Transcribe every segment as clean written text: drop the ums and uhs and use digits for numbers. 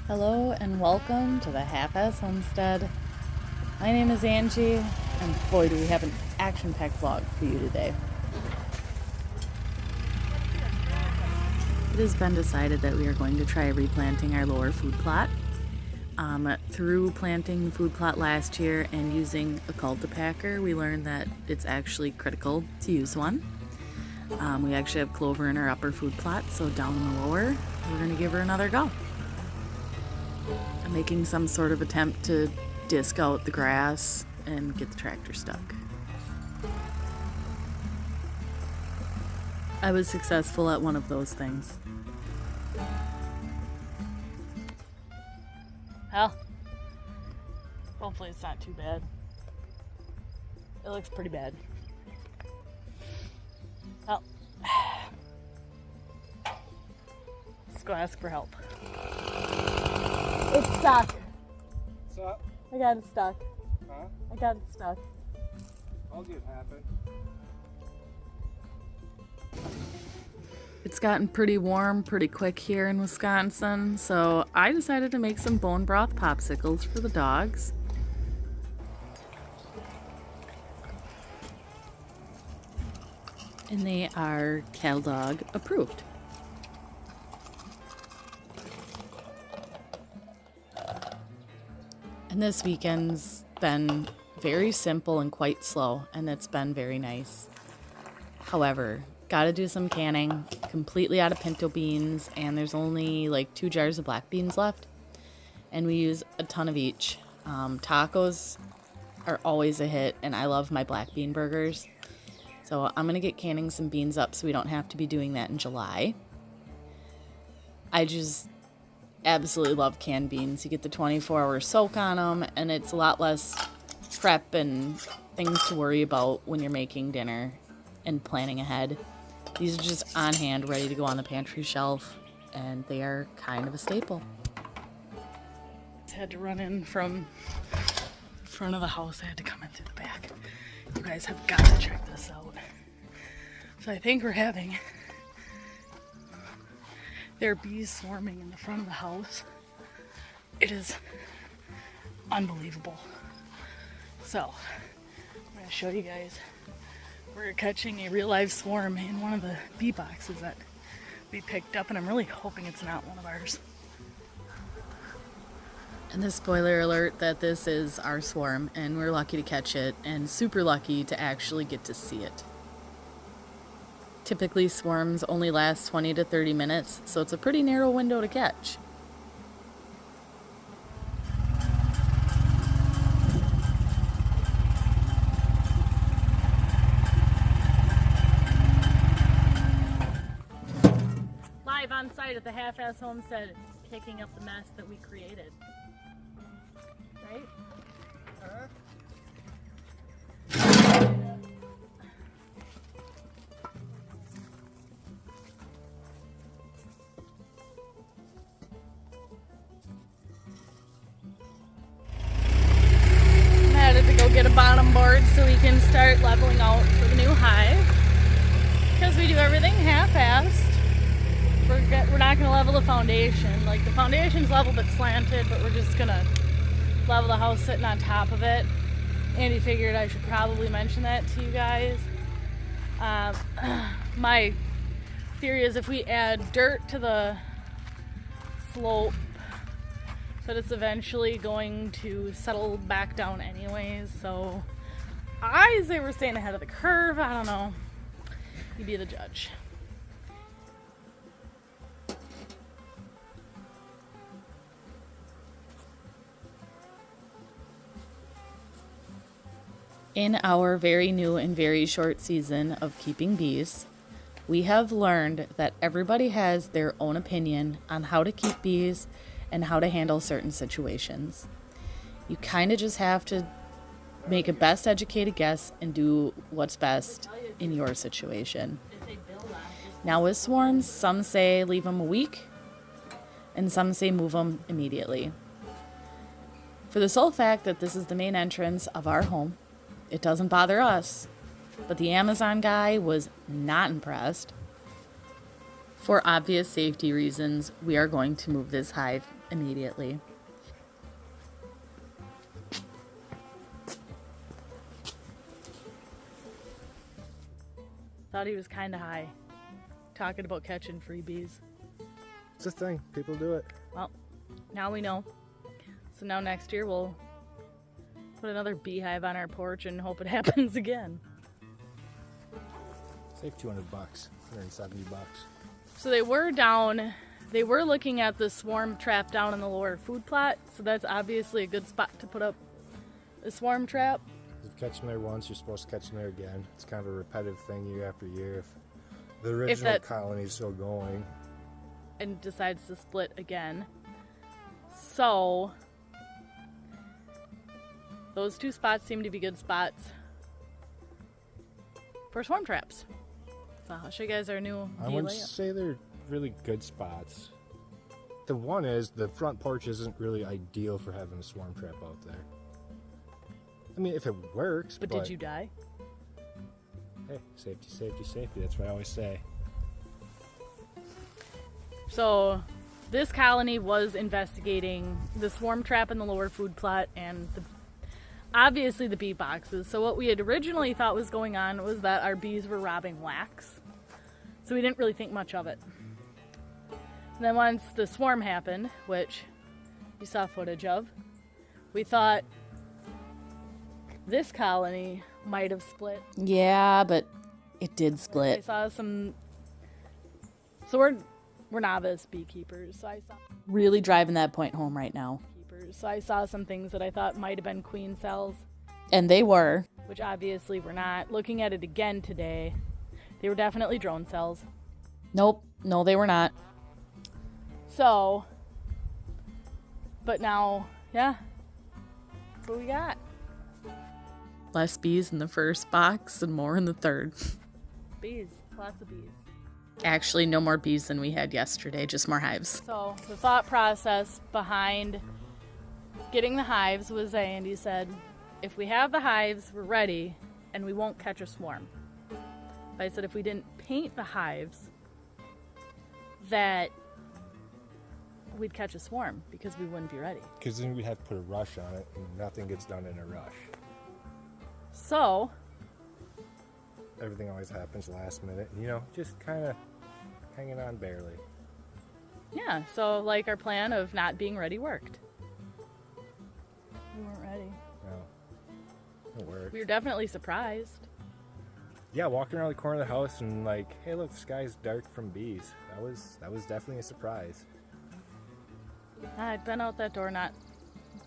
Hello and welcome to the Half-Ass Homestead. My name is Angie, and boy do we have an action-packed vlog for you today. It has been decided that we are going to try replanting our lower food plot. Through planting the food plot last year and using a cultipacker, we learned that it's actually critical to use one. We actually have clover in our upper food plot, so down in the lower, we're going to give her another go. I'm making some sort of attempt to disc out the grass and get the tractor stuck. I was successful at one of those things. Well, hopefully it's not too bad. It looks pretty bad. Well, let's go ask for help. It's stuck. What's up? I got it stuck. Huh? I got it stuck. I'll get it happen. It's gotten pretty warm pretty quick here in Wisconsin, so I decided to make some bone broth popsicles for the dogs. And they are CalDog approved. And this weekend's been very simple and quite slow, and it's been very nice. However, gotta do some canning, completely out of pinto beans, and there's only like 2 jars of black beans left, and we use a ton of each. Tacos are always a hit, and I love my black bean burgers. So I'm gonna get canning some beans up so we don't have to be doing that in July. I just absolutely love canned beans. You get the 24-hour soak on them, and it's a lot less prep and things to worry about when you're making dinner and planning ahead. These are just on hand, ready to go on the pantry shelf, and they are kind of a staple. Had to run in from front of the house. I had to come in through the back. You guys have got to check this out. So I think we're having there are bees swarming in the front of the house. It is unbelievable. So I'm going to show you guys. We're catching a real live swarm in one of the bee boxes that we picked up, and I'm really hoping it's not one of ours. And this spoiler alert that this is our swarm, and we're lucky to catch it and super lucky to actually get to see it. Typically swarms only last 20 to 30 minutes, so it's a pretty narrow window to catch. Live on site at the Half-Ass Homestead, picking up the mess that we created. Right? Get a bottom board so we can start leveling out for the new hive, because we do everything half-assed. We're not going to level the foundation. Like, the foundation's level but slanted, but we're just going to level the house sitting on top of it. Andy figured I should probably mention that to you guys. My theory is if we add dirt to the slope, but it's eventually going to settle back down anyways, so I say we're staying ahead of the curve. I don't know. You be the judge. In our very new and very short season of keeping bees, we have learned that everybody has their own opinion on how to keep bees and how to handle certain situations. You kind of just have to make a best educated guess and do what's best in your situation. Now with swarms, some say leave them a week, and some say move them immediately. For the sole fact that this is the main entrance of our home, it doesn't bother us, but the Amazon guy was not impressed. For obvious safety reasons, we are going to move this hive immediately. Thought he was kind of high, talking about catching freebies. It's a thing. People do it. Well, now we know. So now next year we'll put another beehive on our porch and hope it happens again. Save $200, 170 bucks. So they were looking at the swarm trap down in the lower food plot, so that's obviously a good spot to put up a swarm trap. If you catch them there once, you're supposed to catch them there again. It's kind of a repetitive thing year after year. If the original colony is still going. And decides to split again. So those two spots seem to be good spots for swarm traps. So I'll show you guys our new I wouldn't say they're really good spots. The one is the front porch isn't really ideal for having a swarm trap out there. I mean, if it works, but did you die? Hey, safety, safety, safety. That's what I always say. So this colony was investigating the swarm trap in the lower food plot and obviously the bee boxes. So what we had originally thought was going on was that our bees were robbing wax. So we didn't really think much of it. And then once the swarm happened, which you saw footage of, we thought this colony might have split. Yeah, but it did split. I saw some... So we're novice beekeepers, so I saw... Really driving that point home right now. So I saw some things that I thought might have been queen cells. And they were. Which obviously were not. Looking at it again today, they were definitely drone cells. Nope. No, they were not. So, but now, yeah, that's what we got. Less bees in the first box and more in the third. Bees. Lots of bees. Actually, no more bees than we had yesterday, just more hives. So the thought process behind getting the hives was Andy said, if we have the hives, we're ready, and we won't catch a swarm. But I said if we didn't paint the hives, that we'd catch a swarm because we wouldn't be ready. Because then we'd have to put a rush on it, and nothing gets done in a rush. So everything always happens last minute, just kind of hanging on barely. Yeah, so like our plan of not being ready worked. We weren't ready. No, it worked. We were definitely surprised. Yeah, walking around the corner of the house and like, hey, look, the sky's dark from bees. That was definitely a surprise. I'd been out that door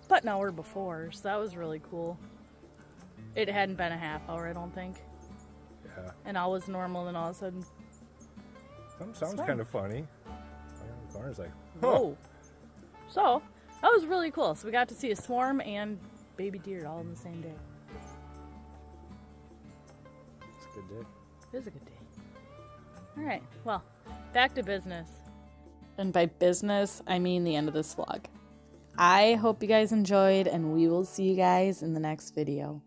but an hour before, so that was really cool. It hadn't been a half hour, I don't think. Yeah. And all was normal, and all of a sudden... Something sounds kind of funny. The corner's like, huh. Whoa. So, that was really cool. So we got to see a swarm and baby deer all in the same day. It's a good day. It is a good day. All right, well, back to business. And by business, I mean the end of this vlog. I hope you guys enjoyed, and we will see you guys in the next video.